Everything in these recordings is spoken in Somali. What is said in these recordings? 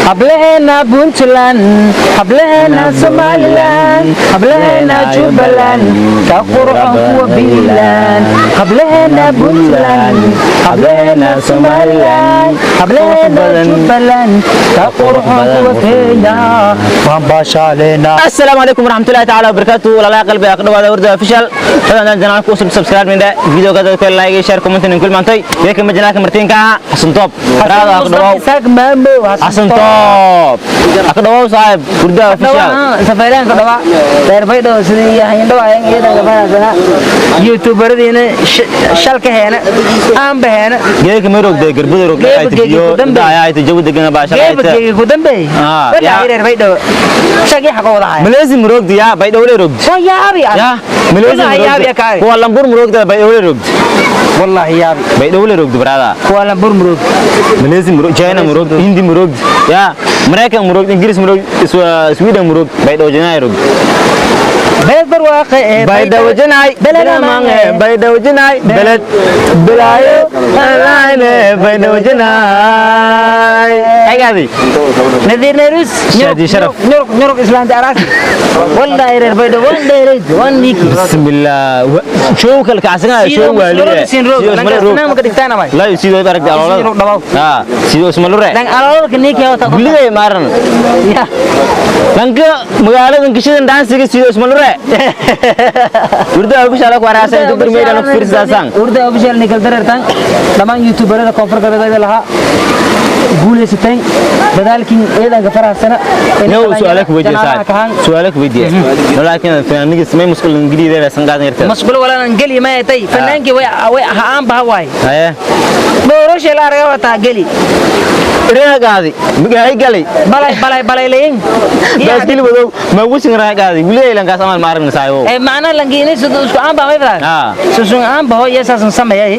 hableena Puntland hableena Somaliland hableena Jubaland ka qurxan kuwa Finland hableena Puntland hableena Somaliland hableena Jubaland ka qurxan kuwa Kenya waan baashaleena. Assalaamu alaykum warahmatullahi ta'ala wabarakatuh. Walaalaha qalbiga aqdhawaada warda official hadaan janaan ku subscribe minda video ka dadka like share comment in kul maantay yeeka majnaa martiinka Xasan Top raada aqdhaw Xasan Top aqdhaw saaib warda official safaraan qadhawa deerbay dhow sidii yahay dhawaayeen iyada gabarada youtuberadiina shalka heena aan baheena yeeka marogday garbada rogday ay tiyo daayay jawu degan baashaleeta geeyay ku dambeey yaa deerbay dhow shaqi xaqooda ay Malaysia murugdi ya bay dhowle rogdi soo yaabi ya Malaysia yaabi ka kuwa lambur murugda bay dhowle rogdi wallahi yaabi bay dhowle rogdi barada kuwa lambur murug Malaysia murug China murug Hindi murug ya America murug Inggris murug Sweden murug bay dhowjinay rogdi بلد برواقع بيدا وجناي بلد مانغ بيدا وجناي بلد بلايو لاين بيدا وجناي اي غادي نذير نيروس شادي شرف نورك اسلام دارات والله يرير بيدا وان نيكي بسم الله شو كلك عسنا شو والي انا ما كدغتانا باي لا سيدو بارك الله ها سيدو اسم لوري دان alol كنيكي وتا بلي مارن يا لانك magaalada kishidan daansiga sida isma lure urda official ku waraasay inta barmeedan ku fiirsasan urda official nikal darartan dhamaan youtuberada koonfur galbeed laha guuleysatay dadaalkiin eedaga faraasana inuu su'aalak weydiiyay laakiin fanaaniga ismay muskul ingiliiska san qaadan yartay muskul wala ingili ma ay fanaanki way aan bahawaay haye doorasho la araga wata gali reegaadi magay gali balay leeyin baaskil wado ma wusin reegaadi wiilaylan ka samaan maarin saayo macna langiina sidoo isku aan baa wayfaa soo aan baa yeesasan sameeyay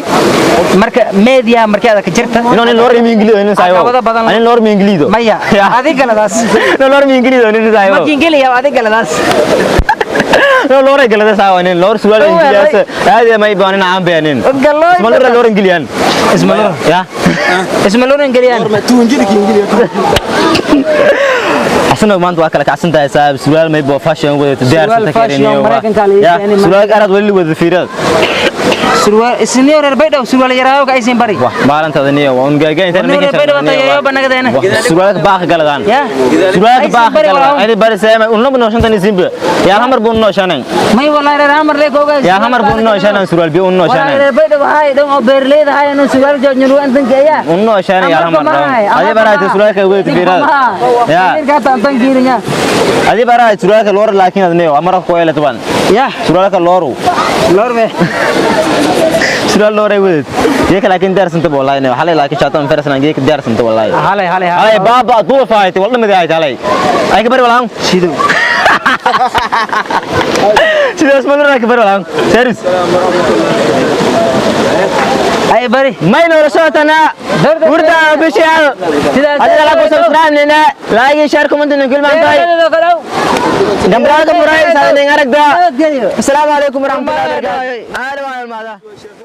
marka media markada ka jirta inoo lor ingiliiska saayo ani lor ingiliiska maya adiga galadaas lor ingiliiska saayo ma ingiliiska adiga galadaas lor galadaas aan lor su'aal ingiliiska aad ma ibaanin aan baanin isma lor ingiliisan isma lor ya isma lor ingiliisan asna maanta waa kala kacsan tahay saaib su'aal may boo fashion wada diyaarsan takeeniyo ya su'aal arad wali wada fiirad surwaal senior bayda surwaal yaraaw ka aysan bari maalintada niyo waan gaagay inta niyo bayda wata yayo banagadeena surwaal baaq galadaan surwaal baaq galadaan ay bari saamay un laba nooshan tan simba ya hamar bun nooshanan may wallahi hamar le kooga ya hamar bun nooshanan surwaal bi un nooshanan wallahi bayda wahay dhan oo beerleeda hay inuu surwaal joojno antan geeya un nooshanan ya hamar ay baraay surwaal ka weyd fiirad ya ka tan giirinya adi baraay surwaal ka lor laakiin adneeyo amara ko eelay taban ya surwaal ka lorbe sudah lore wud ye kala kin dar santa wallahi ne halay laakiin chaatan farasna ge dar santa wallahi halay baba du faaytay walla mid ay halay ay ka bari walaan sido isma lore ka bari walaan serious ay bari may no rasatana urda official adala la ko subscribe nena like share comment in kulman tay gambraga muray sa ne ngaragda assalamu alaykum warahmatullahi wabarakatuh